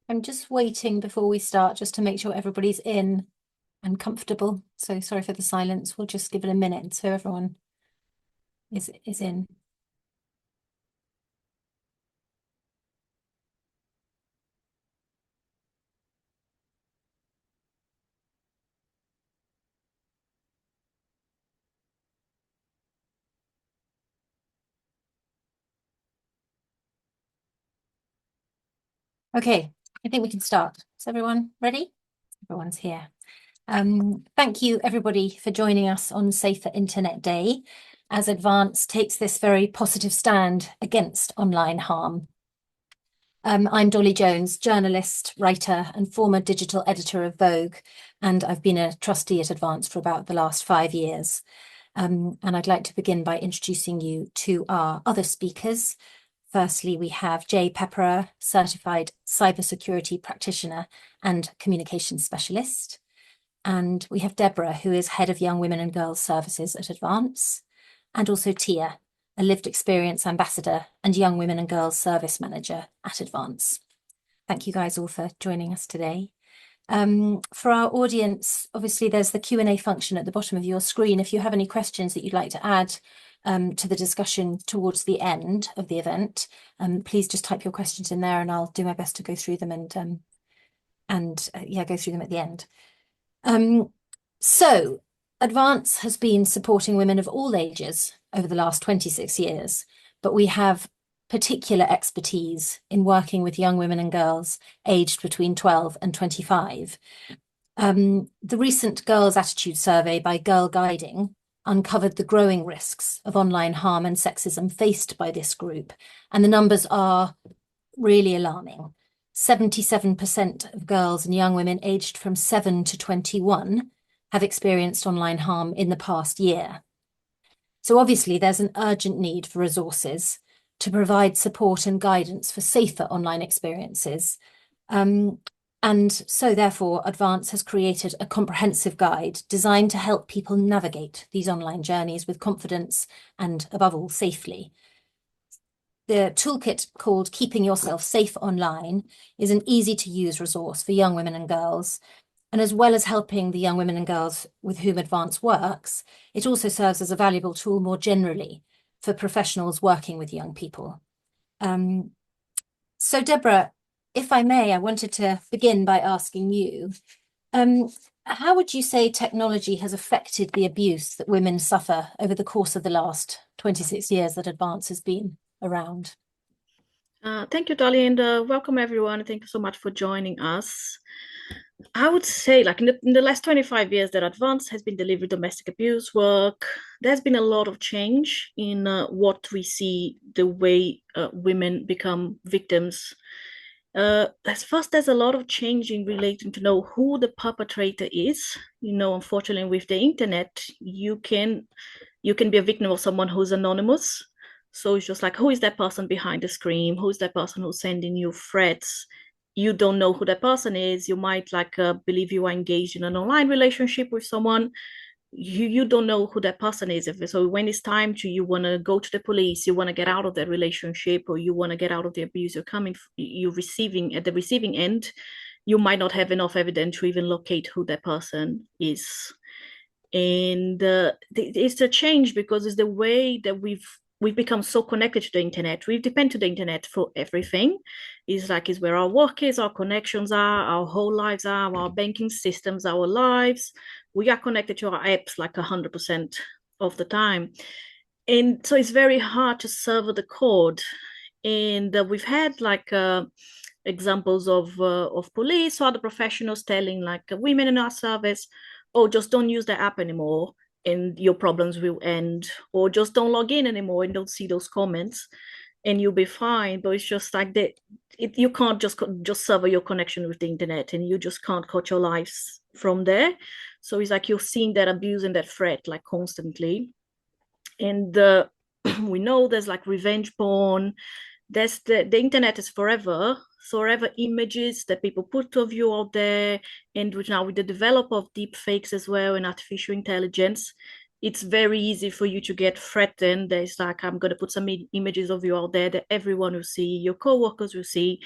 I'm just waiting before we start, just to make sure everybody's in and comfortable. So sorry for the silence. We'll just give it a minute so everyone is in. Okay, I think we can start. Is everyone ready? Everyone's here. Thank you, everybody, for joining us on Safer Internet Day, as Advance takes this very positive stand against online harm. I'm Dolly Jones, journalist, writer, and former digital editor of Vogue, and I've been a trustee at Advance for about the last 5 years. And I'd like to begin by introducing you to our other speakers. Firstly, we have Jay Pepperer, certified cybersecurity practitioner and communications specialist. And we have Deborah, who is head of Young Women and Girls Services at Advance. And also Tia, a lived experience ambassador and Young Women and Girls Service Manager at Advance. Thank you guys all for joining us today. For our audience, obviously there's the Q&A function at the bottom of your screen. If you have any questions that you'd like to add to the discussion towards the end of the event, please just type your questions in there and I'll do my best to go through them and go through them at the end. So Advance has been supporting women of all ages over the last 26 years, but we have particular expertise in working with young women and girls aged between 12 and 25. The recent Girls' Attitude Survey by Girl Guiding uncovered the growing risks of online harm and sexism faced by this group, and the numbers are really alarming. 77% of girls and young women aged from 7 to 21 have experienced online harm in the past year. So obviously there's an urgent need for resources to provide support and guidance for safer online experiences. And so therefore, Advance has created a comprehensive guide designed to help people navigate these online journeys with confidence and, above all, safely. The toolkit, called Keeping Yourself Safe Online, is an easy-to-use resource for young women and girls. And as well as helping the young women and girls with whom Advance works, it also serves as a valuable tool more generally for professionals working with young people. So Deborah, if I may, I wanted to begin by asking you, how would you say technology has affected the abuse that women suffer over the course of the last 26 years that Advance has been around? Thank you, Dolly, and welcome everyone. Thank you so much for joining us. I would say, like in the last 25 years that Advance has been delivering domestic abuse work, there's been a lot of change in what we see, the way women become victims. There's a lot of change in relating to know who the perpetrator is. Unfortunately, with the internet, you can be a victim of someone who's anonymous. So it's just like, who is that person behind the screen? Who's that person who's sending you threats? You don't know who that person is. You might believe you are engaged in an online relationship with someone. You don't know who that person is. So when it's time you want to go to the police, you want to get out of that relationship, or you want to get out of the abuse you're receiving at the receiving end, you might not have enough evidence to even locate who that person is. And it's a change because it's the way that we've become so connected to the internet. We depend to the internet for everything. It's where our work is, our connections are, our whole lives are, our banking systems, our lives. We are connected to our apps 100% of the time. And so it's very hard to sever the cord. And we've had examples of police or other professionals telling women in our service, oh, just don't use the app anymore and your problems will end, or just don't log in anymore and don't see those comments and you'll be fine. But it's just you can't just sever your connection with the internet, and you just can't cut your lives from there. So it's you're seeing that abuse and that threat constantly. And we know there's revenge porn. There's the internet is forever images that people put of you out there. And now with the development of deep fakes as well and artificial intelligence, it's very easy for you to get threatened. There's I'm going to put some images of you out there that everyone will see, your co-workers will see.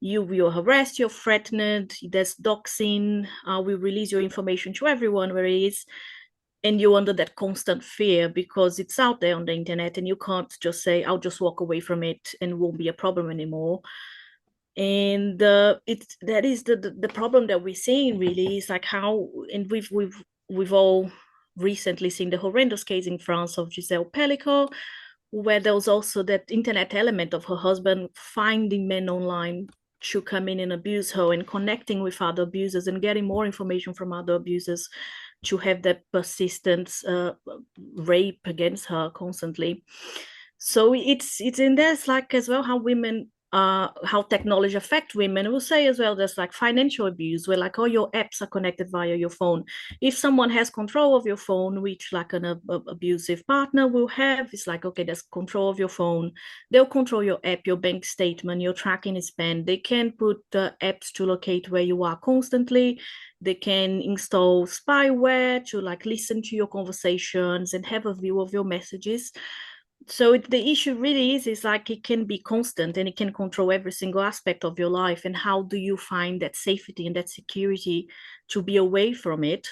You will harass, you're threatened, there's doxing, we release your information to everyone where it is, and you're under that constant fear because it's out there on the internet, and you can't just say, I'll just walk away from it and it won't be a problem anymore. And it's that is the problem that we're seeing really, is like how, and we've all recently seen the horrendous case in France of Giselle Pellico, where there was also that internet element of her husband finding men online to come in and abuse her, and connecting with other abusers and getting more information from other abusers to have that persistent rape against her constantly. So it's in there's like as well how women how technology affect women. We'll say as well there's like financial abuse, where like all your apps are connected via your phone. If someone has control of your phone, which like an abusive partner will have, it's like, okay, there's control of your phone. They'll control your app, your bank statement, your tracking spend. They can put apps to locate where you are constantly. They can install spyware to like listen to your conversations and have a view of your messages. So the issue really is like it can be constant and it can control every single aspect of your life. And how do you find that safety and that security to be away from it?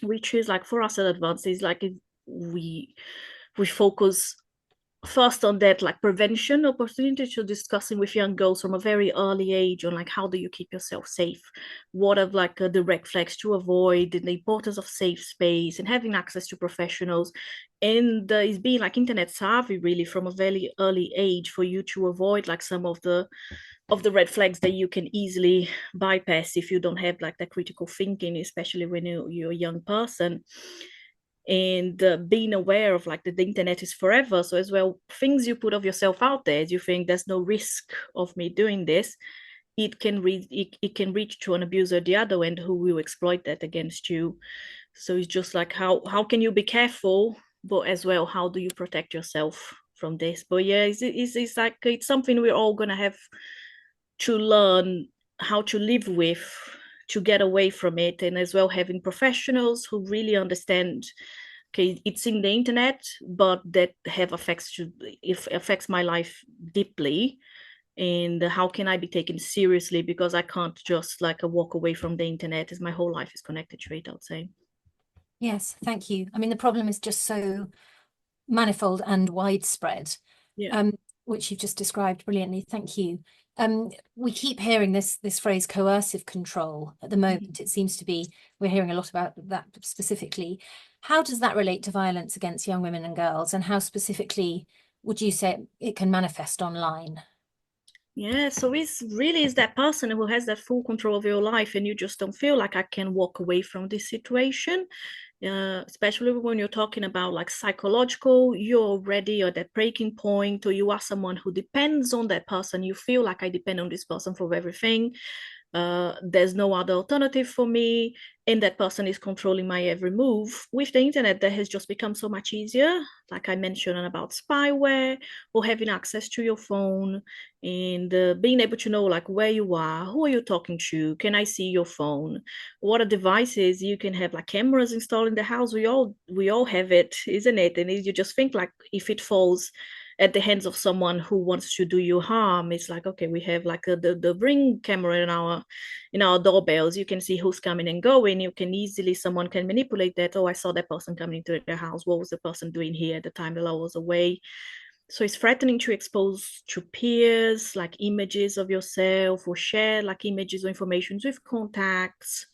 Which is like for us at Advanced is like we focus first on that like prevention opportunity, to discussing with young girls from a very early age on like how do you keep yourself safe, what are like the red flags to avoid, and the importance of safe space and having access to professionals. And it's being like internet savvy really from a very early age for you to avoid like some of the red flags that you can easily bypass if you don't have like that critical thinking, especially when you're a young person. And being aware of like the internet is forever, so as well things you put of yourself out there, you think there's no risk of me doing this, it can reach to an abuser at the other end who will exploit that against you. So it's just like how can you be careful, but as well how do you protect yourself from this? But yeah, it's like it's something we're all gonna have to learn how to live with, to get away from it, and as well having professionals who really understand, okay, it's in the internet, but that have effects to, if affects my life deeply, and how can I be taken seriously, because I can't just like walk away from the internet as my whole life is connected to it, I would say. Yes, thank you. I mean, the problem is just so manifold and widespread, Yeah. um, which you've just described brilliantly. Thank you. We keep hearing this phrase coercive control at the moment. It seems to be we're hearing a lot about that specifically. How does that relate to violence against young women and girls, and how specifically would you say it can manifest online? Yeah, so it's really is that person who has that full control of your life, and you just don't feel like I can walk away from this situation. Especially when you're talking about like psychological, you're already at that breaking point, or you are someone who depends on that person. You feel like I depend on this person for everything. There's no other alternative for me, and that person is controlling my every move. With the internet, that has just become so much easier, like I mentioned about spyware, or having access to your phone, and being able to know like where you are, who are you talking to, can I see your phone, what are devices you can have, like cameras installed in the house. We all have it, isn't it? And you just think like if it falls at the hands of someone who wants to do you harm, it's like, okay, we have like the ring camera in our doorbells. You can see who's coming and going. You can easily, someone can manipulate that. Oh, I saw that person coming into the house. What was the person doing here at the time that I was away? So it's threatening to expose to peers like images of yourself, or share like images or information with contacts.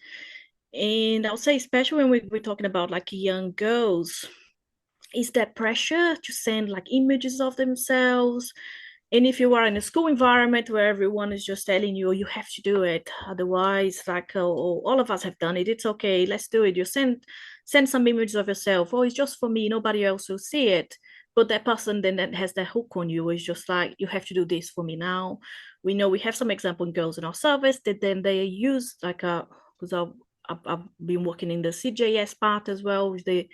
And I'll say, especially when we're talking about like young girls, is that pressure to send like images of themselves. And if you are in a school environment where everyone is just telling you, you have to do it, otherwise, like, oh, all of us have done it, it's okay, let's do it. You send some images of yourself. Oh, it's just for me, nobody else will see it. But that person then that has that hook on you is just like, you have to do this for me now. We know we have some example in girls in our service that then they use like a, because I've been working in the CJS part as well, with the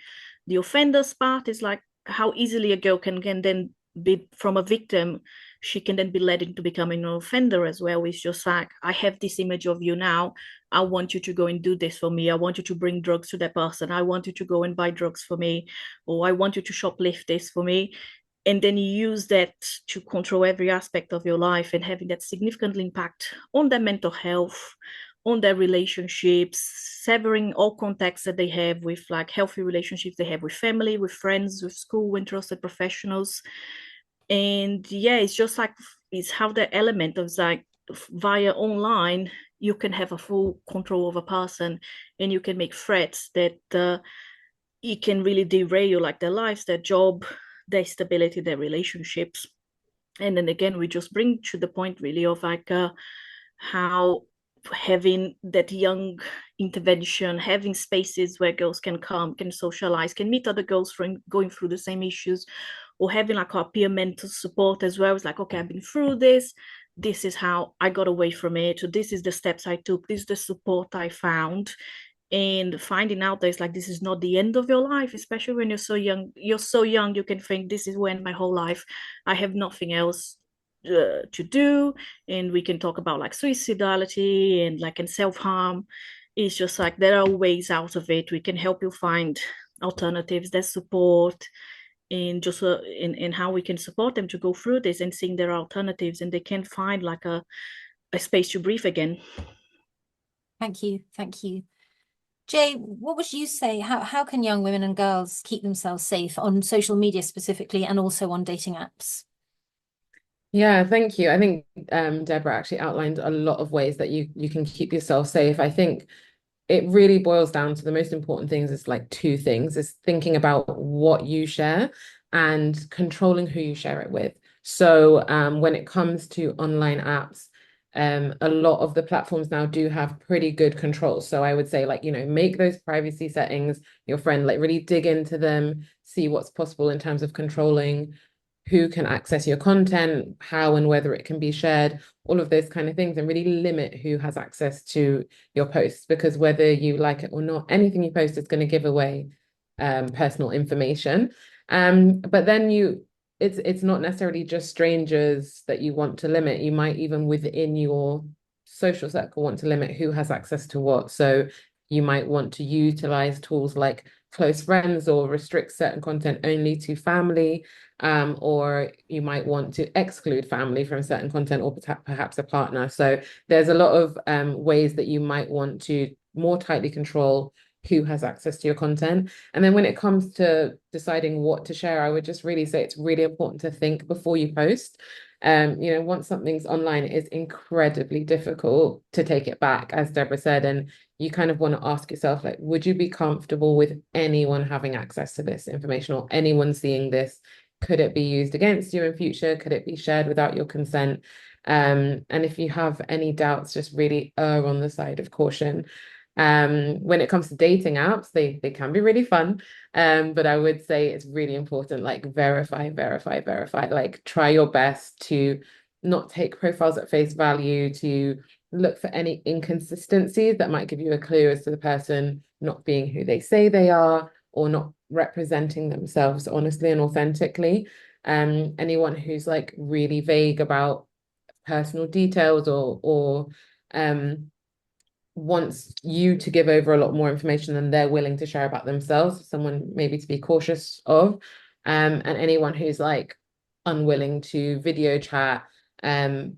offender's part is like how easily a girl can then be from a victim, she can then be led into becoming an offender as well. It's just like, I have this image of you now, I want you to go and do this for me, I want you to bring drugs to that person, I want you to go and buy drugs for me, or I want you to shoplift this for me. and then you use that to control every aspect of your life and having that significant impact on their mental health, on their relationships, severing all contacts that they have with like healthy relationships they have with family, with friends, with school and trusted professionals. And yeah, it's just like it's how the element of like via online you can have a full control of a person, and you can make threats that it can really derail like their lives, their job, their stability, their relationships. And then again, we just bring to the point really of like how having that young intervention, having spaces where girls can come, can socialize, can meet other girls from going through the same issues, or having like our peer mental support as well. It's like, okay, I've been through this. This is how I got away from it. So this is the steps I took. This is the support I found, and finding out that it's like this is not the end of your life, especially when you're so young you can think this is when my whole life, I have nothing else to do. And we can talk about like suicidality and like and self-harm. It's just like there are ways out of it. We can help you find alternatives, there's support, and just in how we can support them to go through this and seeing their alternatives, and they can find like a space to breathe again. Thank you. Thank you. Jay, what would you say? How can young women and girls keep themselves safe on social media specifically and also on dating apps? Yeah, thank you. I think Deborah actually outlined a lot of ways that you can keep yourself safe. I think it really boils down to the most important things is like two things, is thinking about what you share and controlling who you share it with. So when it comes to online apps, a lot of the platforms now do have pretty good controls. So I would say like, make those privacy settings, your friend, like really dig into them, see what's possible in terms of controlling who can access your content, how and whether it can be shared, all of those kind of things, and really limit who has access to your posts, because whether you like it or not, anything you post is going to give away personal information. But then it's not necessarily just strangers that you want to limit. You might even within your social circle want to limit who has access to what. So you might want to utilize tools like close friends or restrict certain content only to family, or you might want to exclude family from certain content, or perhaps a partner. So there's a lot of ways that you might want to more tightly control who has access to your content. And then when it comes to deciding what to share, I would just really say it's really important to think before you post. Once something's online, it is incredibly difficult to take it back, as Deborah said. And you kind of want to ask yourself, like, would you be comfortable with anyone having access to this information or anyone seeing this? Could it be used against you in future? Could it be shared without your consent? And if you have any doubts, just really err on the side of caution. When it comes to dating apps, they can be really fun. But I would say it's really important, like verify, verify, verify. Like try your best to not take profiles at face value, to look for any inconsistencies that might give you a clue as to the person not being who they say they are, or not representing themselves honestly and authentically. Anyone who's like really vague about personal details, or wants you to give over a lot more information than they're willing to share about themselves, someone maybe to be cautious of. And anyone who's like unwilling to video chat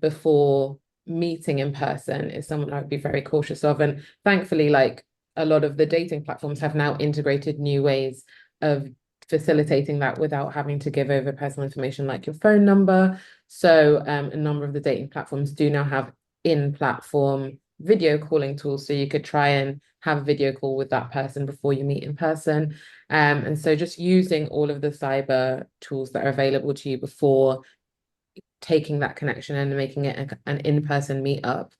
before meeting in person is someone I would be very cautious of. And thankfully, like a lot of the dating platforms have now integrated new ways of facilitating that without having to give over personal information like your phone number. So a number of the dating platforms do now have in-platform video calling tools, so you could try and have a video call with that person before you meet in person. And so just using all of the cyber tools that are available to you before taking that connection and making it an in-person meetup,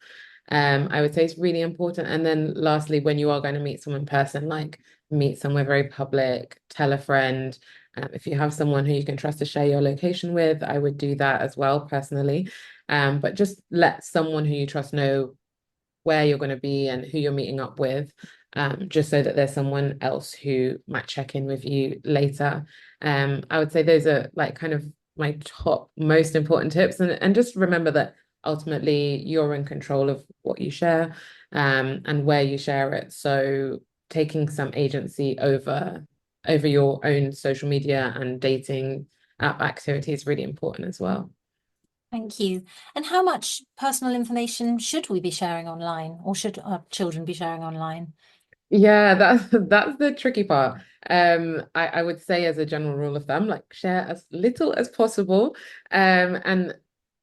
I would say it's really important. And then lastly, when you are going to meet someone in person, like meet somewhere very public, tell a friend. If you have someone who you can trust to share your location with, I would do that as well personally. But just let someone who you trust know where you're going to be and who you're meeting up with, just so that there's someone else who might check in with you later. I would say those are like kind of my top most important tips. And just remember that ultimately you're in control of what you share, and where you share it. So taking some agency over your own social media and dating app activity is really important as well. Thank you. And how much personal information should we be sharing online, or should our children be sharing online? Yeah, that's the tricky part. I would say as a general rule of thumb, like share as little as possible. And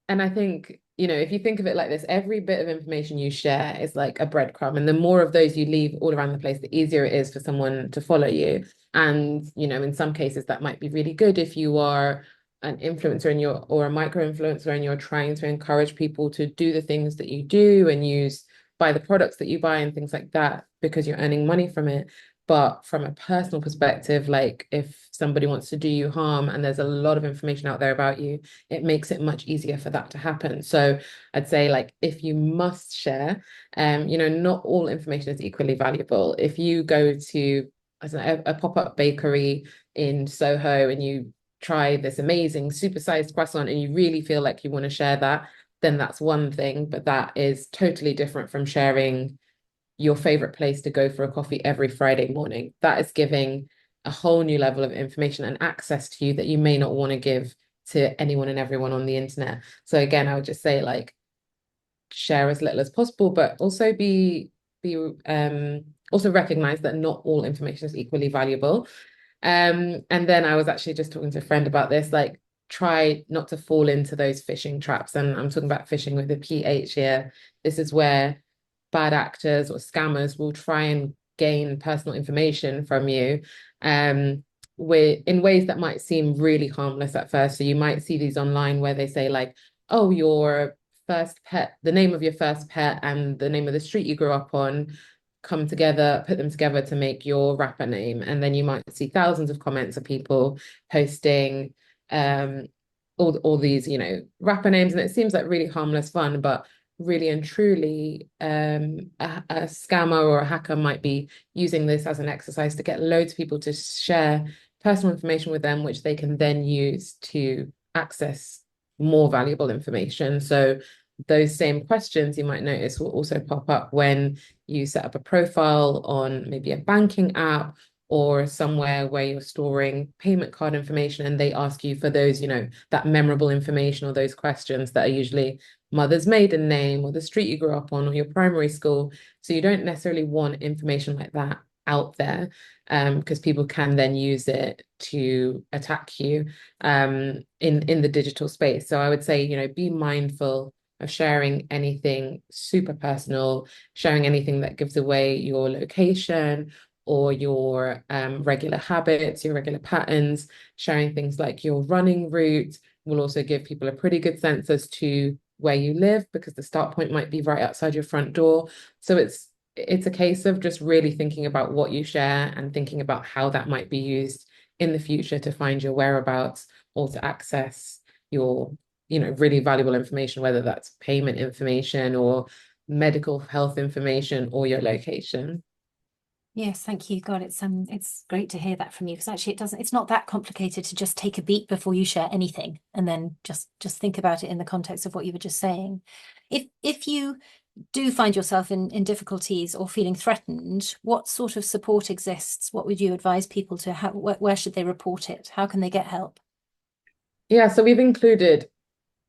I think, if you think of it like this, every bit of information you share is like a breadcrumb. And the more of those you leave all around the place, the easier it is for someone to follow you. And, in some cases that might be really good if you are an influencer or a micro influencer and you're trying to encourage people to do the things that you do and buy the products that you buy and things like that because you're earning money from it. But from a personal perspective, like if somebody wants to do you harm and there's a lot of information out there about you, it makes it much easier for that to happen. So I'd say like if you must share, not all information is equally valuable. If you go to I don't know, a pop-up bakery in Soho and you try this amazing supersized croissant and you really feel like you want to share that, then that's one thing, but that is totally different from sharing your favorite place to go for a coffee every Friday morning. That is giving a whole new level of information and access to you that you may not want to give to anyone and everyone on the internet. So again, I would just say like share as little as possible, but also also recognize that not all information is equally valuable. And then I was actually just talking to a friend about this, like try not to fall into those phishing traps. And I'm talking about phishing with a PH here. This is where bad actors or scammers will try and gain personal information from you in ways that might seem really harmless at first. So you might see these online where they say like, oh, your first pet, the name of your first pet and the name of the street you grew up on come together, put them together to make your rapper name. And then you might see thousands of comments of people posting all these, rapper names. And it seems like really harmless fun, but really and truly, a scammer or a hacker might be using this as an exercise to get loads of people to share personal information with them, which they can then use to access more valuable information. So those same questions you might notice will also pop up when you set up a profile on maybe a banking app or somewhere where you're storing payment card information and they ask you for those, that memorable information or those questions that are usually mother's maiden name or the street you grew up on or your primary school. So you don't necessarily want information like that out there because people can then use it to attack you in the digital space. So I would say, be mindful of sharing anything super personal, sharing anything that gives away your location or your regular habits, your regular patterns, sharing things like your running route will also give people a pretty good sense as to where you live because the start point might be right outside your front door. So it's a case of just really thinking about what you share and thinking about how that might be used in the future to find your whereabouts or to access your really valuable information, whether that's payment information or medical health information or your location. Yes, thank you. God, it's great to hear that from you because actually it's not that complicated to just take a beat before you share anything and then just think about it in the context of what you were just saying. If you do find yourself in difficulties or feeling threatened, what sort of support exists? What would you advise people to have? Where should they report it? How can they get help? Yeah, so we've included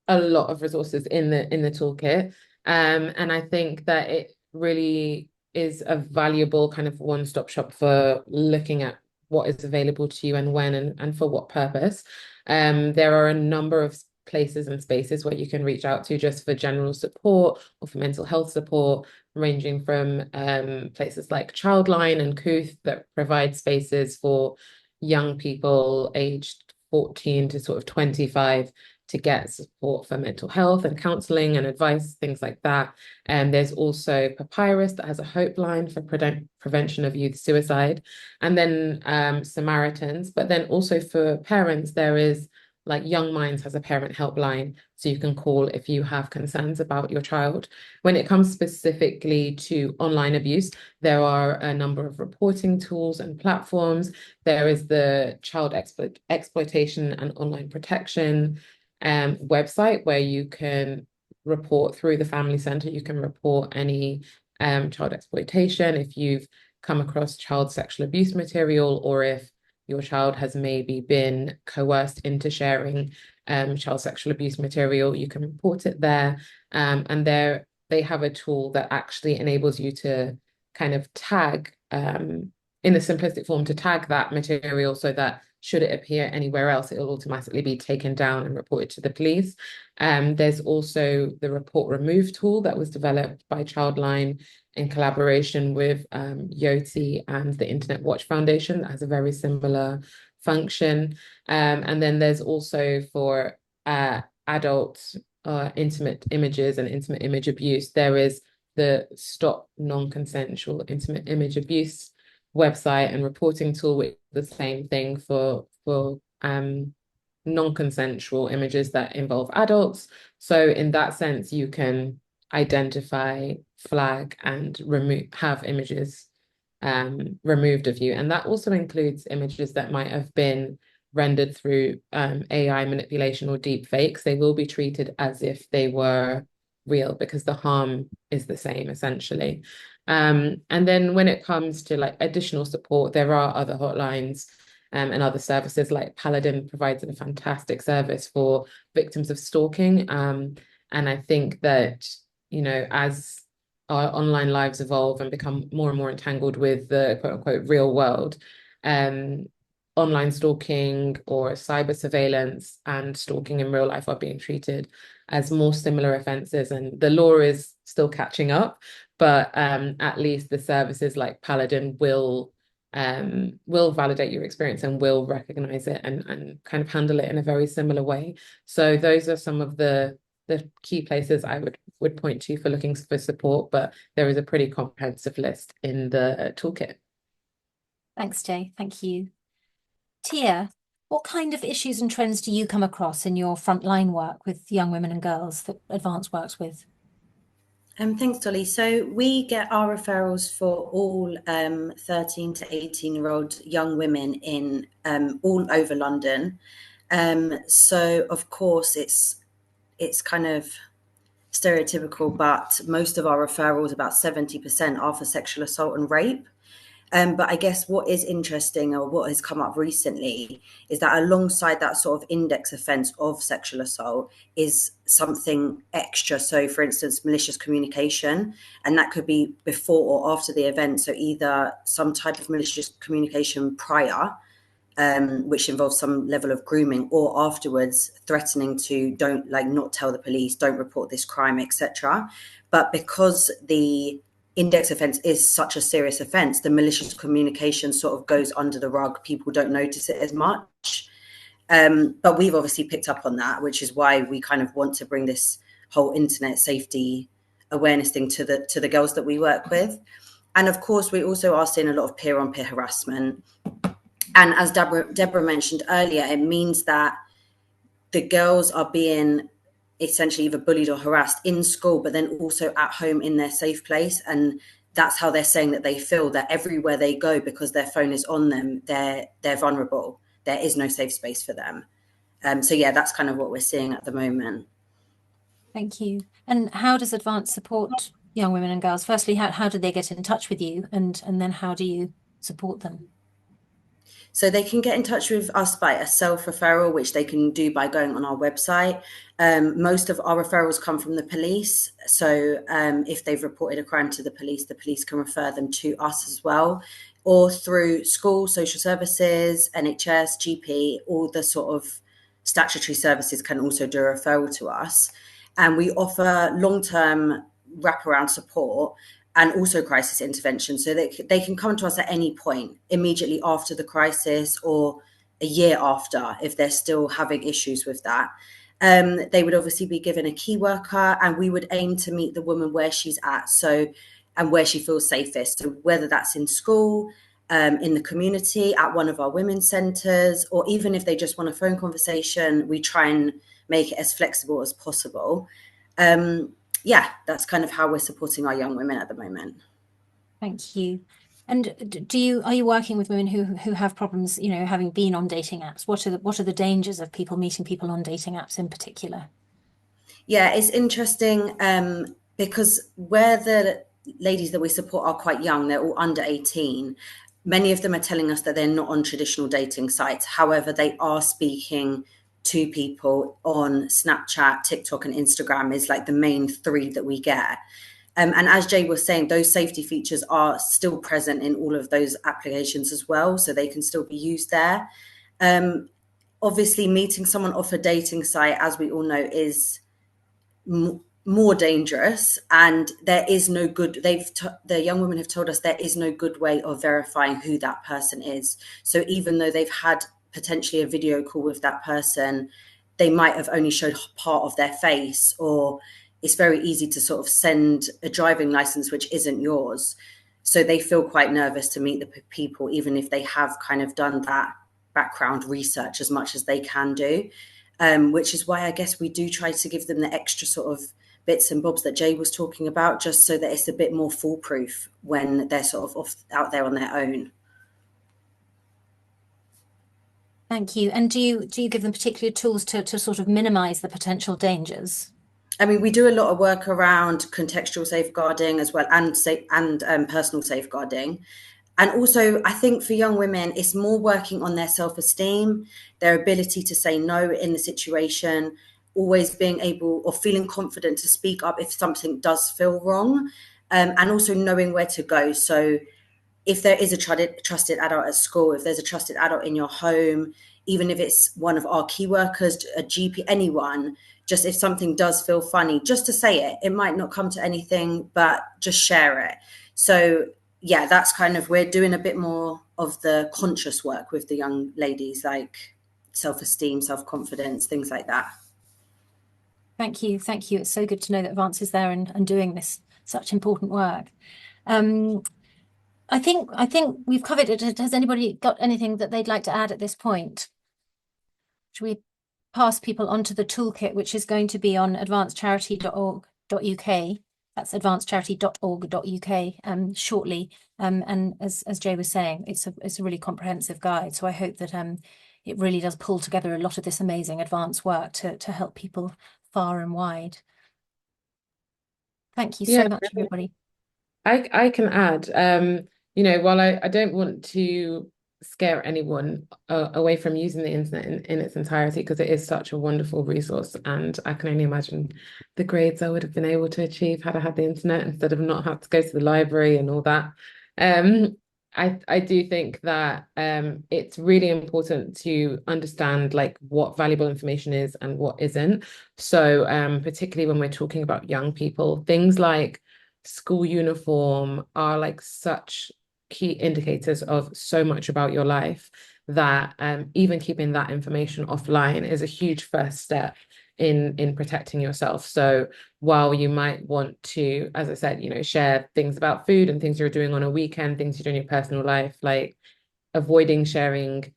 a lot of resources in the toolkit. And I think that it really is a valuable kind of one-stop shop for looking at what is available to you and when and for what purpose. There are a number of places and spaces where you can reach out to just for general support or for mental health support, ranging from places like Childline and Kooth that provide spaces for young people aged 14 to sort of 25 to get support for mental health and counseling and advice, things like that. And there's also Papyrus that has a hope line for prevention of youth suicide. And then Samaritans, but then also for parents, there is like Young Minds has a parent helpline, so you can call if you have concerns about your child. When it comes specifically to online abuse, there are a number of reporting tools and platforms. There is the Child Exploitation and Online Protection website where you can report through the Family Centre. You can report any child exploitation if you've come across child sexual abuse material or if your child has maybe been coerced into sharing child sexual abuse material, you can report it there. And there they have a tool that actually enables you to kind of tag in a simplistic form to tag that material so that should it appear anywhere else, it will automatically be taken down and reported to the police. There's also the report remove tool that was developed by Childline in collaboration with Yoti and the Internet Watch Foundation that has a very similar function. And then there's also for adult intimate images and intimate image abuse, there is the Stop Non-Consensual Intimate Image Abuse website and reporting tool, which is the same thing for non-consensual images that involve adults. So in that sense, you can identify, flag, and have images removed of you. And that also includes images that might have been rendered through AI manipulation or deep fakes. They will be treated as if they were real because the harm is the same essentially. And then when it comes to like additional support, there are other hotlines and other services. Like Paladin provides a fantastic service for victims of stalking. And I think that, you know, as our online lives evolve and become more and more entangled with the quote unquote real world, online stalking or cyber surveillance and stalking in real life are being treated as more similar offences, and the law is still catching up, but at least the services like Paladin will validate your experience and will recognize it and kind of handle it in a very similar way. So those are some of the key places I would point to for looking for support, but there is a pretty comprehensive list in the toolkit. Thanks, Jay. Thank you. Tia, what kind of issues and trends do you come across in your frontline work with young women and girls that Advance works with? Thanks, Dolly. So we get our referrals for all 13 to 18-year-old young women in all over London. So of course it's kind of stereotypical, but most of our referrals, about 70%, are for sexual assault and rape. But I guess what is interesting, or what has come up recently, is that alongside that sort of index offence of sexual assault is something extra. So, for instance, malicious communication, and that could be before or after the event. So either some type of malicious communication prior, which involves some level of grooming, or afterwards threatening to not tell the police, don't report this crime, etc. But because the index offence is such a serious offence, the malicious communication sort of goes under the rug. People don't notice it as much. But we've obviously picked up on that, which is why we kind of want to bring this whole internet safety awareness thing to the girls that we work with. And of course, we also are seeing a lot of peer-on-peer harassment. And as Deborah mentioned earlier, it means that the girls are being essentially either bullied or harassed in school, but then also at home in their safe place. And that's how they're saying that they feel, that everywhere they go, because their phone is on them, they're vulnerable. There is no safe space for them. So yeah, that's kind of what we're seeing at the moment. Thank you. And how does Advance support young women and girls? Firstly, how do they get in touch with you? And then how do you support them? So they can get in touch with us by a self-referral, which they can do by going on our website. Most of our referrals come from the police. So if they've reported a crime to the police can refer them to us as well, or through school, social services, NHS, GP, all the sort of statutory services can also do a referral to us. And we offer long-term wraparound support and also crisis intervention, so they can come to us at any point, immediately after the crisis or a year after, if they're still having issues with that. They would obviously be given a key worker, and we would aim to meet the woman where she's at, and where she feels safest. So whether that's in school, in the community, at one of our women's centres, or even if they just want a phone conversation, we try and make it as flexible as possible. Yeah, that's kind of how we're supporting our young women at the moment. Thank you. And are you working with women who have problems, you know, having been on dating apps? What are the dangers of people meeting people on dating apps in particular? Yeah, it's interesting because where the ladies that we support are quite young, they're all under 18. many of them are telling us that they're not on traditional dating sites. However, they are speaking to people on Snapchat, TikTok, and Instagram is like the main three that we get. And as Jay was saying, those safety features are still present in all of those applications as well, so they can still be used there. Obviously, meeting someone off a dating site, as we all know, is more dangerous, and there is no good, the young women have told us there is no good way of verifying who that person is. So even though they've had potentially a video call with that person, they might have only showed part of their face, or it's very easy to sort of send a driving license which isn't yours. So they feel quite nervous to meet the people, even if they have kind of done that background research as much as they can do, which is why I guess we do try to give them the extra sort of bits and bobs that Jay was talking about, just so that it's a bit more foolproof when they're sort of out there on their own. Thank you. And do you give them particular tools to sort of minimize the potential dangers? I mean, we do a lot of work around contextual safeguarding as well, and personal safeguarding. And also, I think for young women, it's more working on their self-esteem, their ability to say no in the situation, always being able or feeling confident to speak up if something does feel wrong, and also knowing where to go. So if there is a trusted adult at school, if there's a trusted adult in your home, even if it's one of our key workers, a GP, anyone, just if something does feel funny, just to say it. It might not come to anything, but just share it. So yeah, that's kind of, we're doing a bit more of the conscious work with the young ladies, like self-esteem, self-confidence, things like that. Thank you. Thank you. It's so good to know that Advance is there and doing this such important work. I think we've covered it. Has anybody got anything that they'd like to add at this point? Should we pass people onto the toolkit, which is going to be on advancedcharity.org.uk? That's advancedcharity.org.uk shortly. And as Jay was saying, it's a really comprehensive guide. So I hope that it really does pull together a lot of this amazing advanced work to help people far and wide. Thank you so much, everybody. I can add, while I don't want to scare anyone away from using the internet in its entirety, because it is such a wonderful resource, and I can only imagine the grades I would have been able to achieve had I had the internet instead of not had to go to the library and all that. I do think that it's really important to understand like what valuable information is and what isn't. So particularly when we're talking about young people, things like school uniform are like such key indicators of so much about your life that even keeping that information offline is a huge first step in protecting yourself. So while you might want to, as I said, share things about food and things you're doing on a weekend, things you do in your personal life, like avoiding sharing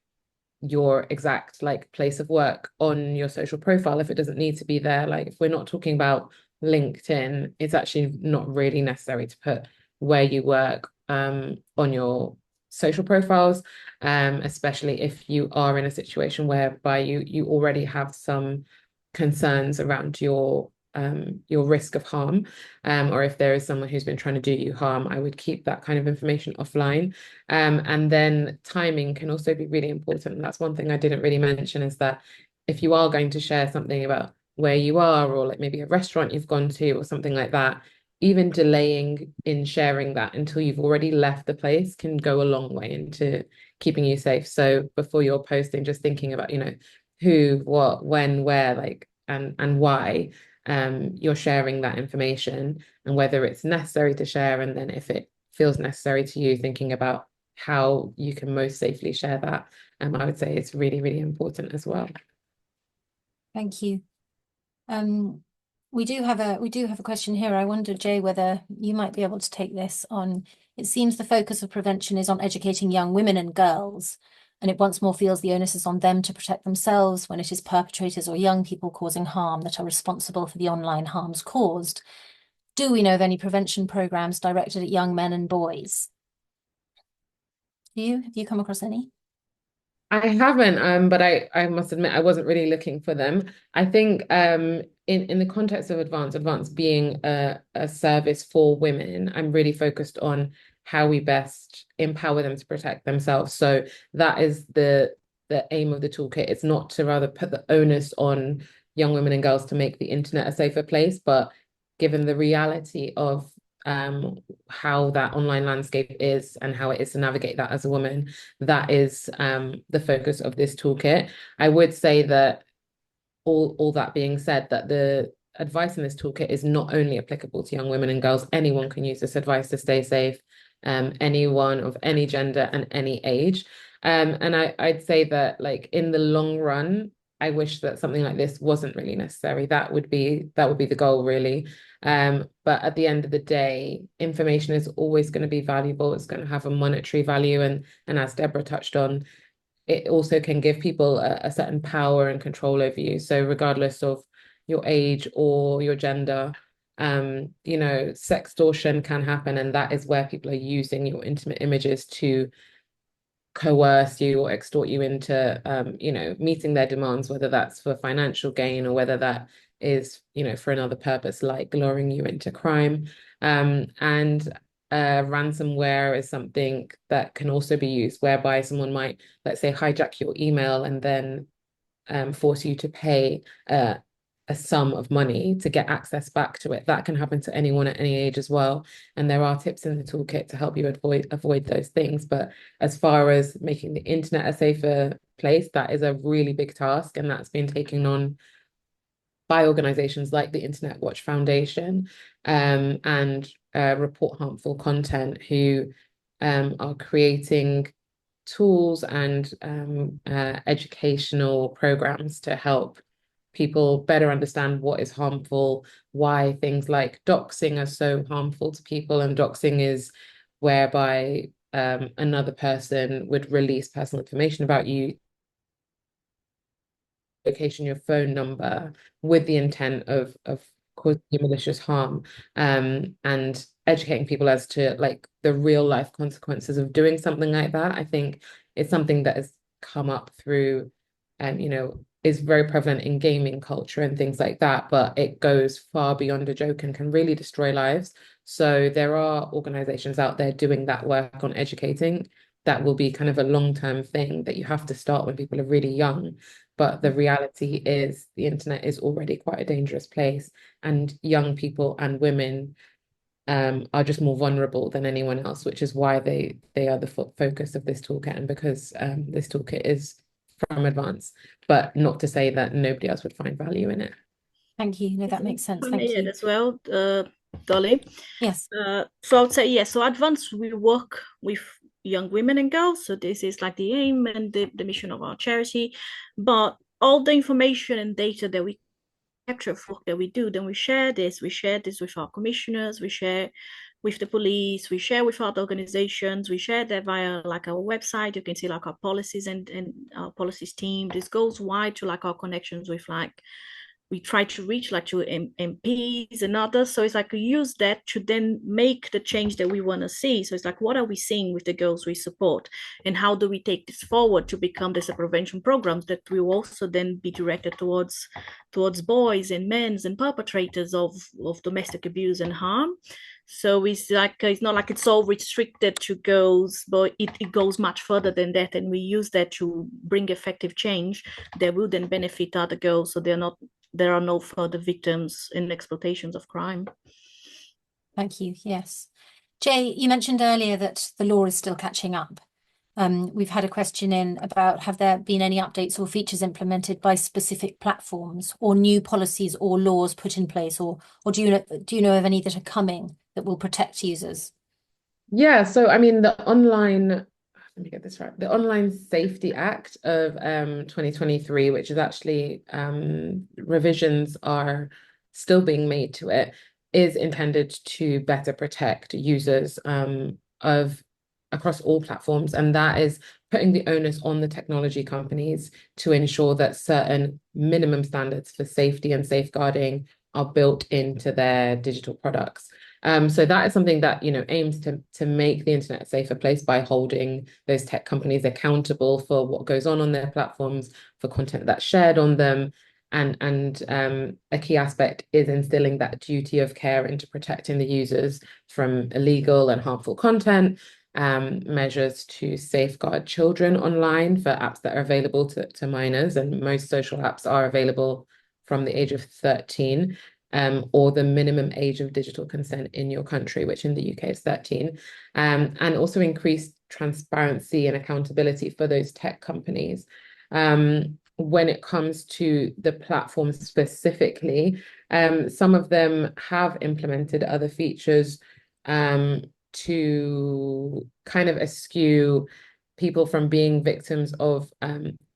your exact like place of work on your social profile if it doesn't need to be there. Like if we're not talking about LinkedIn, it's actually not really necessary to put where you work on your social profiles, especially if you are in a situation whereby you already have some concerns around your risk of harm, or if there is someone who's been trying to do you harm, I would keep that kind of information offline. And then timing can also be really important. And that's one thing I didn't really mention, is that if you are going to share something about where you are, or like maybe a restaurant you've gone to or something like that, even delaying in sharing that until you've already left the place can go a long way into keeping you safe. So before you're posting, just thinking about, who, what, when, where, like, and why you're sharing that information, and whether it's necessary to share, and then if it feels necessary to you, thinking about how you can most safely share that. I would say it's really, really important as well. Thank you. We do have a question here. I wonder, Jay, whether you might be able to take this on. It seems the focus of prevention is on educating young women and girls, and it once more feels the onus is on them to protect themselves when it is perpetrators or young people causing harm that are responsible for the online harms caused. Do we know of any prevention programs directed at young men and boys? Have you come across any? I haven't, but I must admit I wasn't really looking for them. I think in the context of Advance being a service for women, I'm really focused on how we best empower them to protect themselves. So that is the aim of the toolkit. It's not to rather put the onus on young women and girls to make the internet a safer place, but given the reality of how that online landscape is and how it is to navigate that as a woman, that is the focus of this toolkit. I would say that all that being said, that the advice in this toolkit is not only applicable to young women and girls. Anyone can use this advice to stay safe, anyone of any gender and any age. And I'd say that, like, in the long run, I wish that something like this wasn't really necessary. That would be the goal, really. But at the end of the day, information is always going to be valuable. It's going to have a monetary value, and as Deborah touched on, it also can give people a certain power and control over you. So regardless of your age or your gender, you know, sextortion can happen, and that is where people are using your intimate images to coerce you or extort you into, you know, meeting their demands, whether that's for financial gain or whether that is, you know, for another purpose, like luring you into crime. And ransomware is something that can also be used, whereby someone might, let's say, hijack your email and then force you to pay a sum of money to get access back to it. That can happen to anyone at any age as well. And there are tips in the toolkit to help you avoid those things. But as far as making the internet a safer place, that is a really big task, and that's been taken on by organizations like the Internet Watch Foundation and Report Harmful Content, who are creating tools and educational programs to help people better understand what is harmful, why things like doxing are so harmful to people. And doxing is whereby another person would release personal information about you, location, your phone number, with the intent of causing you malicious harm, and educating people as to, like, the real life consequences of doing something like that. I think it's something that has come up through, you know, is very prevalent in gaming culture and things like that, but it goes far beyond a joke and can really destroy lives. So there are organizations out there doing that work on educating. That will be kind of a long-term thing that you have to start when people are really young. But the reality is the internet is already quite a dangerous place, and young people and women are just more vulnerable than anyone else, which is why they are the focus of this toolkit, and because this toolkit is from Advance, but not to say that nobody else would find value in it. Thank you. No, that makes sense. Thank you. As well, Dolly. Yes. So I would say, yes, so Advance, we work with young women and girls. So this is like the aim and the mission of our charity. But all the information and data that we capture for that we do, then we share this with our commissioners, we share with the police, we share with other organizations, we share that via like our website. You can see like our policies and our policies team. This goes wide to like our connections with, like, we try to reach like to MPs and others. So it's like we use that to then make the change that we want to see. So it's like, what are we seeing with the girls we support, and how do we take this forward to become this prevention programs that will also then be directed towards boys and men and perpetrators of domestic abuse and harm. So it's like, it's not like it's all restricted to girls, but it goes much further than that, and we use that to bring effective change that will then benefit other girls, so there are no further victims in exploitations of crime. Thank you. Yes. Jay, you mentioned earlier that the law is still catching up. We've had a question in about, have there been any updates or features implemented by specific platforms, or new policies or laws put in place, or do you know of any that are coming that will protect users? Yeah, so I mean, the online, let me get this right, the Online Safety Act of 2023, which is actually revisions are still being made to it, is intended to better protect users of across all platforms, and that is putting the onus on the technology companies to ensure that certain minimum standards for safety and safeguarding are built into their digital products. So that is something that, you know, aims to make the internet a safer place by holding those tech companies accountable for what goes on their platforms, for content that's shared on them, And a key aspect is instilling that duty of care into protecting the users from illegal and harmful content, measures to safeguard children online for apps that are available to minors, and most social apps are available from the age of 13, or the minimum age of digital consent in your country, which in the UK is 13, and also increase transparency and accountability for those tech companies. When it comes to the platform specifically, some of them have implemented other features to kind of eschew people from being victims of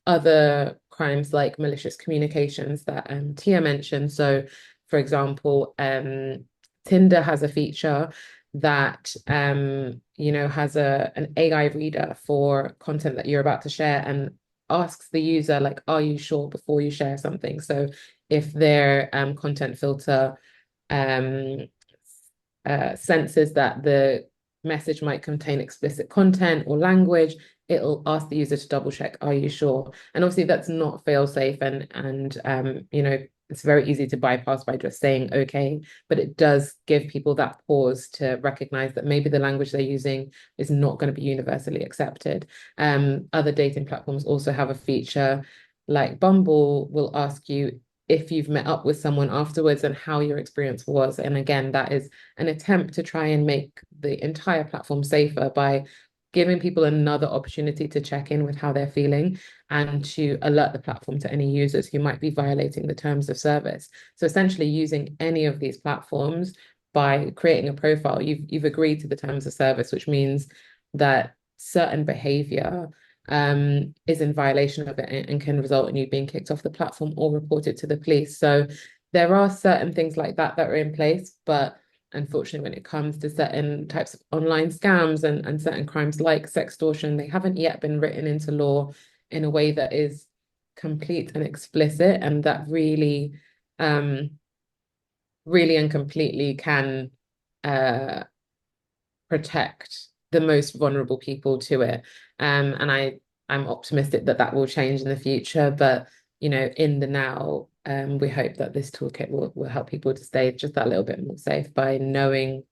other crimes like malicious communications that Tia mentioned. So, for example, Tinder has a feature that has an AI reader for content that you're about to share, and asks the user, like, are you sure, before you share something. So if their content filter senses that the message might contain explicit content or language, it'll ask the user to double check, are you sure? And obviously that's not fail safe, and it's very easy to bypass by just saying okay, but it does give people that pause to recognize that maybe the language they're using is not going to be universally accepted. Other dating platforms also have a feature, like Bumble will ask you if you've met up with someone afterwards and how your experience was. And again, that is an attempt to try and make the entire platform safer by giving people another opportunity to check in with how they're feeling, and to alert the platform to any users who might be violating the terms of service. So essentially using any of these platforms, by creating a profile, you've agreed to the terms of service, which means that certain behavior is in violation of it and can result in you being kicked off the platform or reported to the police. So there are certain things like that are in place, but unfortunately, when it comes to certain types of online scams and certain crimes like sextortion, they haven't yet been written into law in a way that is complete and explicit, and that really and completely can protect the most vulnerable people to it. And I'm optimistic that that will change in the future, but in the now, we hope that this toolkit will help people to stay just that little bit more safe by knowing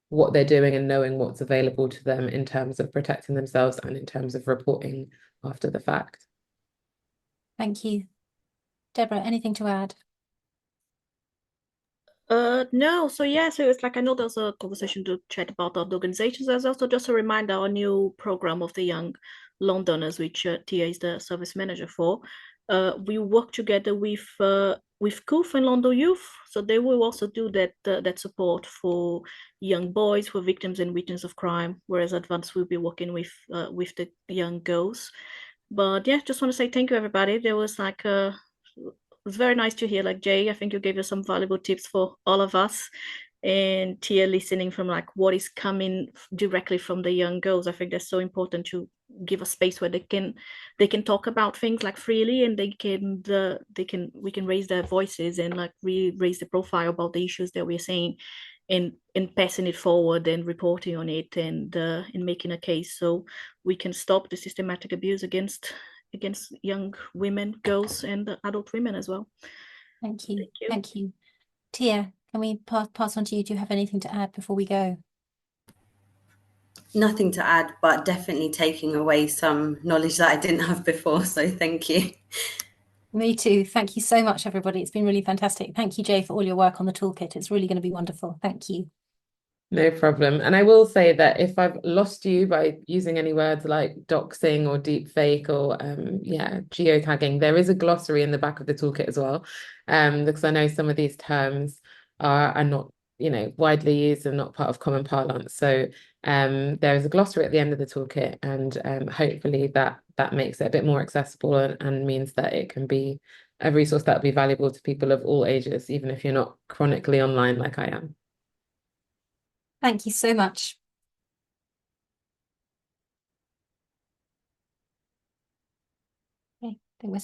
what they're doing and knowing what's available to them in terms of protecting themselves and in terms of reporting after the fact. Thank you. Deborah, anything to add? No, so it's like, I know there's a conversation to chat about other organizations. There's also just a reminder, our new program of the Young Londoners, which Tia is the service manager for. We work together with COOF and London Youth, so they will also do that support for young boys, for victims and witnesses of crime, whereas Advance will be working with the young girls. But yeah, just want to say thank you, everybody. There was like it was very nice to hear, like, Jay, I think you gave us some valuable tips for all of us, and Tia listening from like what is coming directly from the young girls. I think that's so important, to give a space where they can talk about things like freely, and we can raise their voices and like raise the profile about the issues that we're seeing, and passing it forward and reporting on it, and making a case so we can stop the systematic abuse against young women, girls, and adult women as well. Thank you. Thank you. Thank you. Tia, can we pass on to you? Do you have anything to add before we go? Nothing to add, but definitely taking away some knowledge that I didn't have before. So thank you. Me too. Thank you so much, everybody. It's been really fantastic. Thank you, Jay, for all your work on the toolkit. It's really going to be wonderful. Thank you. No problem. And I will say that if I've lost you by using any words like doxing or deepfake or geotagging, there is a glossary in the back of the toolkit as well. Because I know some of these terms are not, widely used and not part of common parlance. So there is a glossary at the end of the toolkit, and hopefully that makes it a bit more accessible and means that it can be a resource that will be valuable to people of all ages, even if you're not chronically online like I am. Thank you so much.